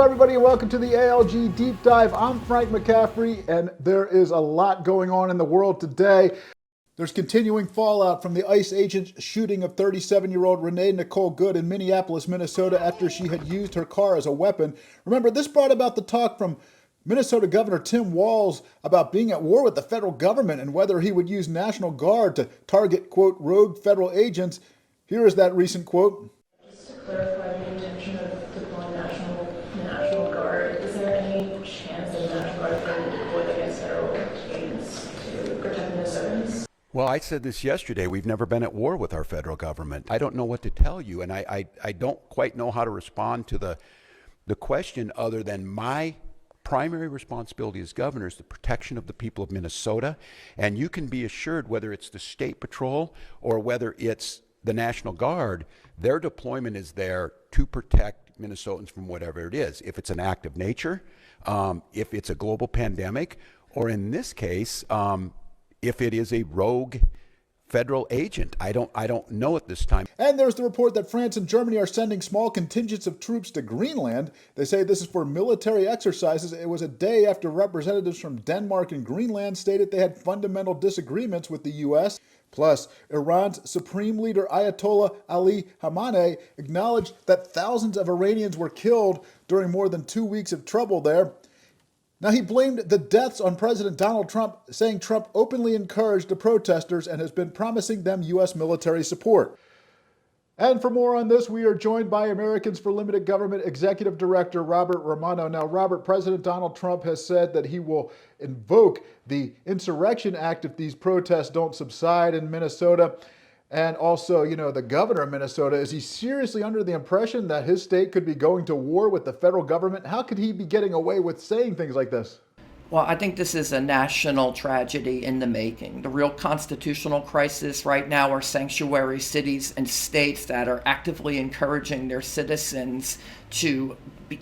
everybody, and welcome to the ALG Deep Dive. I'm Frank McCaffrey, and there is a lot going on in the world today. There's continuing fallout from the ICE agent shooting of 37-year-old Renee Nicole Good in Minneapolis, Minnesota, after she had used her car as a weapon. Remember, this brought about the talk from Minnesota Governor Tim Walz about being at war with the federal government and whether he would use National Guard to target, quote, rogue federal agents. Here is that recent quote. Just to clarify the intention of deploying the National Guard, is there any chance that the National Guard is going to be deployed against federal agents to protect Minnesotans? Well, I said this yesterday. We've never been at war with our federal government. I don't know what to tell you, and I don't quite know how to respond to the question other than my primary responsibility as governor is the protection of the people of Minnesota. And you can be assured, whether it's the State Patrol or whether it's the National Guard, their deployment is there to protect Minnesotans from whatever it is. If it's an act of nature, if it's a global pandemic, or in this case, if it is a rogue federal agent. I don't know at this time. And there's the report that France and Germany are sending small contingents of troops to Greenland. They say this is for military exercises. It was a day after representatives from Denmark and Greenland stated they had fundamental disagreements with the U.S. Plus, Iran's Supreme Leader Ayatollah Ali Khamenei acknowledged that thousands of Iranians were killed during more than 2 weeks of trouble there. Now, he blamed the deaths on President Donald Trump, saying Trump openly encouraged the protesters and has been promising them U.S. military support. And for more on this, we are joined by Americans for Limited Government Executive Director Robert Romano. Now, Robert, President Donald Trump has said that he will invoke the Insurrection Act if these protests don't subside in Minnesota. And also, the governor of Minnesota, is he seriously under the impression that his state could be going to war with the federal government? How could he be getting away with saying things like this? Well, I think this is a national tragedy in the making. The real constitutional crisis right now are sanctuary cities and states that are actively encouraging their citizens to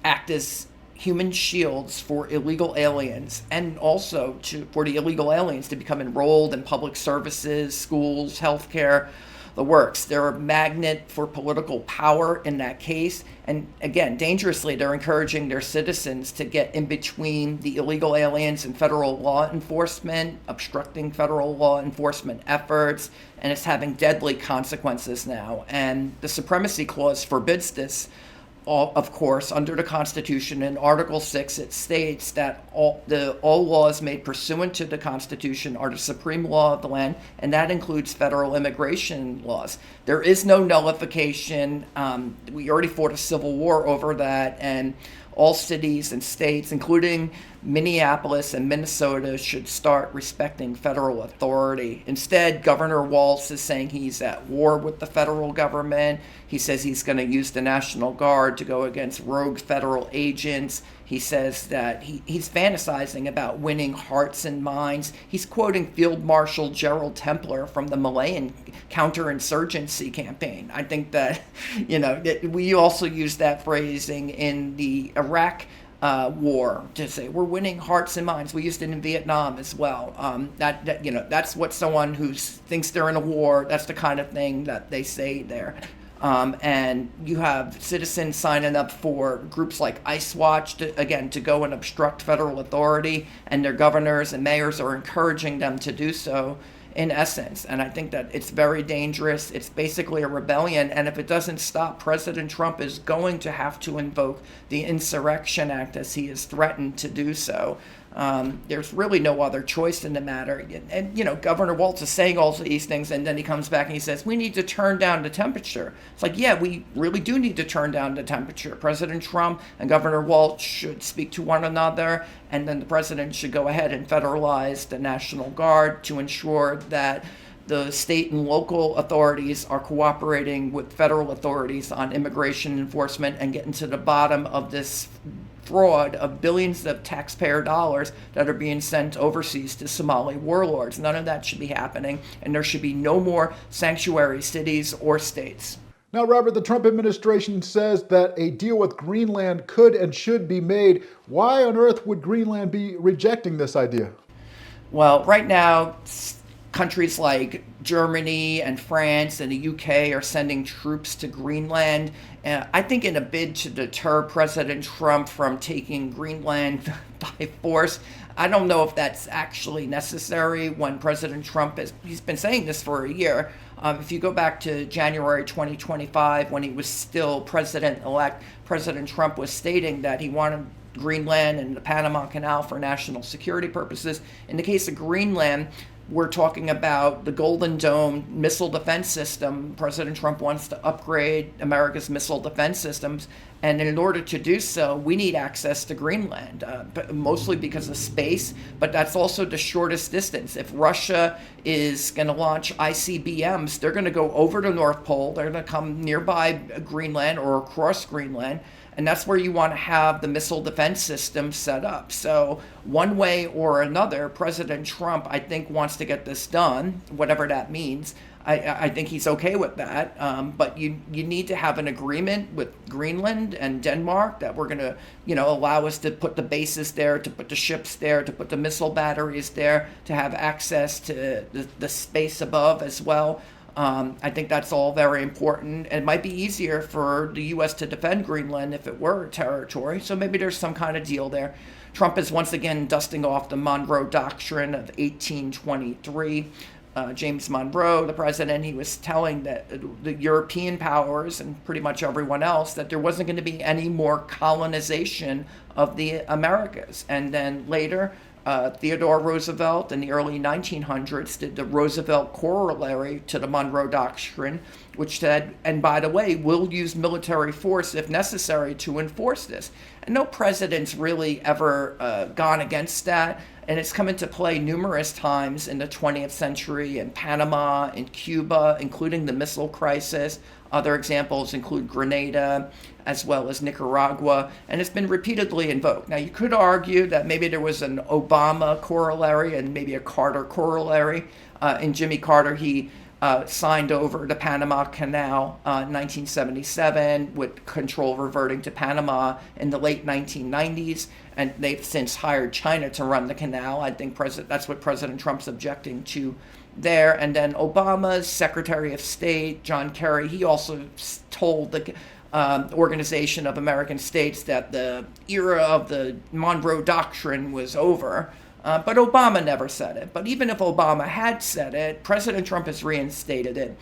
act as human shields for illegal aliens, and also for the illegal aliens to become enrolled in public services, schools, healthcare, the works. They're a magnet for political power in that case. And again, dangerously, they're encouraging their citizens to get in between the illegal aliens and federal law enforcement, obstructing federal law enforcement efforts, and it's having deadly consequences now. And the Supremacy Clause forbids this. Of course, under the Constitution, in Article 6, it states that all laws made pursuant to the Constitution are the supreme law of the land, and that includes federal immigration laws. There is no nullification. We already fought a civil war over that, and all cities and states, including Minneapolis and Minnesota, should start respecting federal authority. Instead, Governor Walz is saying he's at war with the federal government. He says he's going to use the National Guard to go against rogue federal agents. He says that he's fantasizing about winning hearts and minds. He's quoting Field Marshal Gerald Templer from the Malayan counterinsurgency campaign. I think that, that we also use that phrasing in the Iraq war to say we're winning hearts and minds. We used it in Vietnam as well. That's what someone who thinks they're in a war, that's the kind of thing that they say there. And you have citizens signing up for groups like ICE Watch to go and obstruct federal authority, and their governors and mayors are encouraging them to do so, in essence. And I think that it's very dangerous. It's basically a rebellion, and if it doesn't stop, President Trump is going to have to invoke the Insurrection Act, as he has threatened to do so. There's really no other choice in the matter. And, Governor Walz is saying all of these things, and then he comes back and he says, we need to turn down the temperature. It's like, yeah, we really do need to turn down the temperature. President Trump and Governor Walz should speak to one another, and then the president should go ahead and federalize the National Guard to ensure that the state and local authorities are cooperating with federal authorities on immigration enforcement and getting to the bottom of this fraud of billions of taxpayer dollars that are being sent overseas to Somali warlords. None of that should be happening, and there should be no more sanctuary cities or states. Now, Robert, the Trump administration says that a deal with Greenland could and should be made. Why on earth would Greenland be rejecting this idea? Well, right now, countries like Germany and France and the UK are sending troops to Greenland. I think in a bid to deter President Trump from taking Greenland by force. I don't know if that's actually necessary when President Trump he's been saying this for a year. If you go back to January 2025, when he was still president-elect, President Trump was stating that he wanted Greenland and the Panama Canal for national security purposes. In the case of Greenland, we're talking about the Golden Dome missile defense system. President Trump wants to upgrade America's missile defense systems. And in order to do so, we need access to Greenland, mostly because of space, but that's also the shortest distance. If Russia is going to launch ICBMs, they're going to go over the North Pole, they're going to come nearby Greenland or across Greenland, and that's where you want to have the missile defense system set up. So one way or another, President Trump, I think, wants to get this done, whatever that means. I think he's okay with that, but you need to have an agreement with Greenland and Denmark that we're going to, allow us to put the bases there, to put the ships there, to put the missile batteries there, to have access to the space above as well. I think that's all very important. It might be easier for the U.S. to defend Greenland if it were a territory, so maybe there's some kind of deal there. Trump is once again dusting off the Monroe Doctrine of 1823. James Monroe, the president, he was telling that the European powers and pretty much everyone else that there wasn't going to be any more colonization of the Americas. And then later, Theodore Roosevelt in the early 1900s did the Roosevelt Corollary to the Monroe Doctrine, which said, and by the way, we'll use military force if necessary to enforce this. And no president's really ever gone against that. And it's come into play numerous times in the 20th century in Panama, in Cuba, including the missile crisis. Other examples include Grenada, as well as Nicaragua, and it's been repeatedly invoked. Now, you could argue that maybe there was an Obama corollary and maybe a Carter corollary. In Jimmy Carter, he signed over the Panama Canal in 1977 with control reverting to Panama in the late 1990s. And they've since hired China to run the canal. I think that's what President Trump's objecting to there. And then Obama's Secretary of State, John Kerry, he also told the Organization of American States that the era of the Monroe Doctrine was over. But Obama never said it. But even if Obama had said it, President Trump has reinstated it.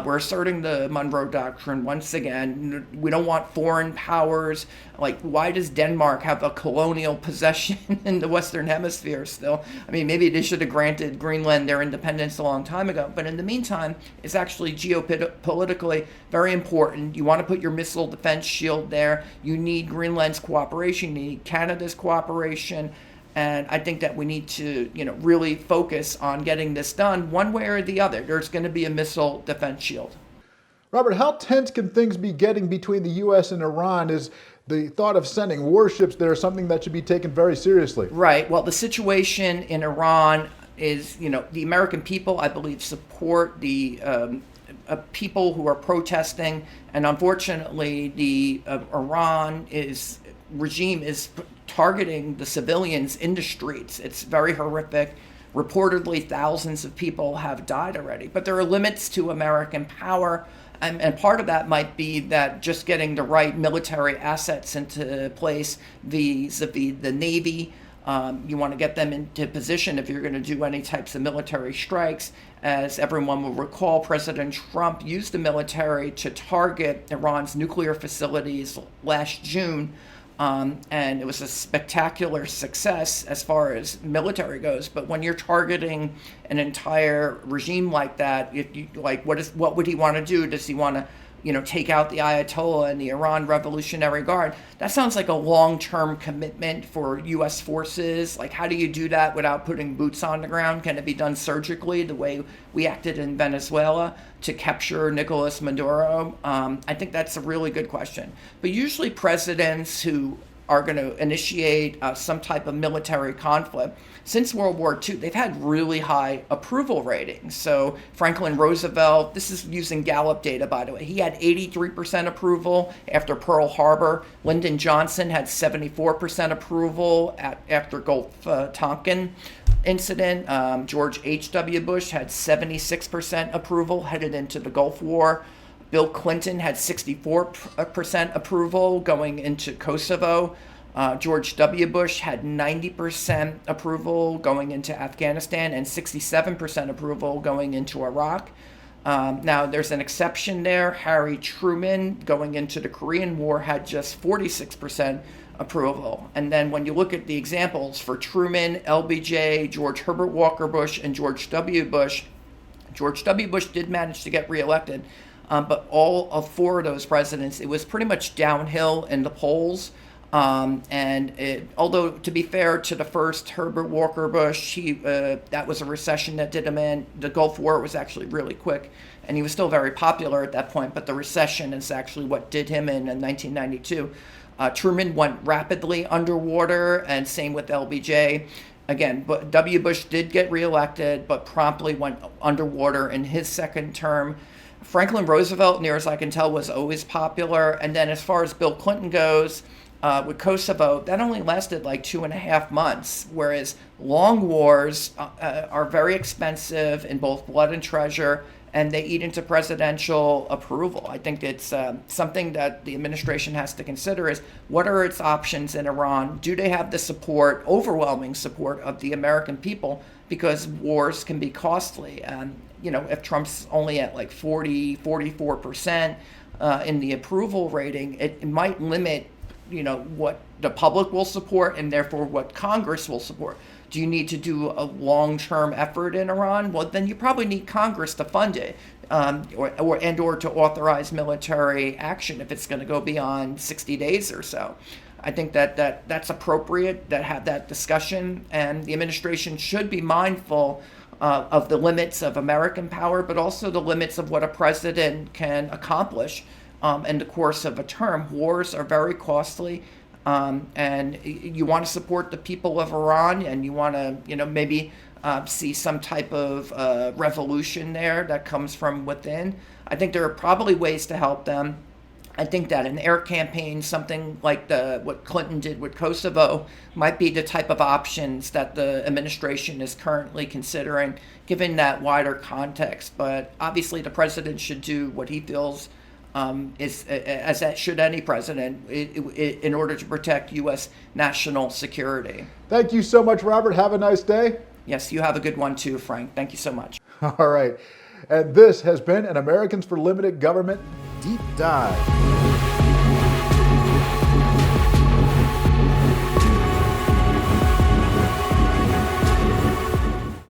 We're asserting the Monroe Doctrine once again. We don't want foreign powers. Like, why does Denmark have a colonial possession in the Western Hemisphere still? I mean, maybe they should have granted Greenland their independence a long time ago. But in the meantime, it's actually geopolitically very important. You want to put your missile defense shield there. You need Greenland's cooperation. You need Canada's cooperation. And I think that we need to, really focus on getting this done one way or the other. There's going to be a missile defense shield. Robert, how tense can things be getting between the U.S. and Iran? Is the thought of sending warships there something that should be taken very seriously? Right. Well, the situation in Iran is, the American people, I believe, support the people who are protesting. And unfortunately, the Iran regime is targeting the civilians in the streets. It's very horrific. Reportedly, thousands of people have died already. But there are limits to American power. And part of that might be that just getting the right military assets into place vis-a-vis the Navy. You want to get them into position if you're going to do any types of military strikes. As everyone will recall, President Trump used the military to target Iran's nuclear facilities last June. And it was a spectacular success as far as military goes. But when you're targeting an entire regime like that, what would he want to do? Does he want to, take out the Ayatollah and the Iran Revolutionary Guard? That sounds like a long-term commitment for U.S. forces. Like, how do you do that without putting boots on the ground? Can it be done surgically, the way we acted in Venezuela to capture Nicolas Maduro? I think that's a really good question. But usually presidents who are going to initiate some type of military conflict, since World War II, they've had really high approval ratings. So Franklin Roosevelt, this is using Gallup data, by the way, he had 83% approval after Pearl Harbor. Lyndon Johnson had 74% approval after Gulf Tonkin. incident. George H.W. Bush had 76% approval headed into the Gulf War. Bill Clinton had 64% approval going into Kosovo. George W. Bush had 90% approval going into Afghanistan and 67% approval going into Iraq. Now, there's an exception there. Harry Truman, going into the Korean War, had just 46% approval. And then when you look at the examples for Truman, LBJ, George Herbert Walker Bush, and George W. Bush did manage to get reelected. But all of 4 of those presidents, it was pretty much downhill in the polls. Although, to be fair to the first, Herbert Walker Bush, that was a recession that did him in. The Gulf War was actually really quick, and he was still very popular at that point, but the recession is actually what did him in 1992. Truman went rapidly underwater, and same with LBJ. Again, W. Bush did get reelected, but promptly went underwater in his second term. Franklin Roosevelt, near as I can tell, was always popular. And then as far as Bill Clinton goes, with Kosovo, that only lasted like 2.5 months, whereas long wars are very expensive in both blood and treasure, and they eat into presidential approval. I think it's something that the administration has to consider is what are its options in Iran? Do they have the support, overwhelming support of the American people? Because wars can be costly. If Trump's only at like 44% in the approval rating, it might limit what the public will support and therefore what Congress will support. Do you need to do a long-term effort in Iran? Well, then you probably need Congress to fund it, or to authorize military action if it's going to go beyond 60 days or so. I think that's appropriate to have that discussion, and the administration should be mindful of the limits of American power, but also the limits of what a president can accomplish in the course of a term. Wars are very costly, and you want to support the people of Iran, and you want to, maybe see some type of revolution there that comes from within. I think there are probably ways to help them. I think that an air campaign, something like what Clinton did with Kosovo, might be the type of options that the administration is currently considering, given that wider context. But obviously, the president should do what he feels as that should any president, in order to protect U.S. national security. Thank you so much, Robert. Have a nice day. Yes, you have a good one too, Frank. Thank you so much. All right. And this has been an Americans for Limited Government Deep Dive.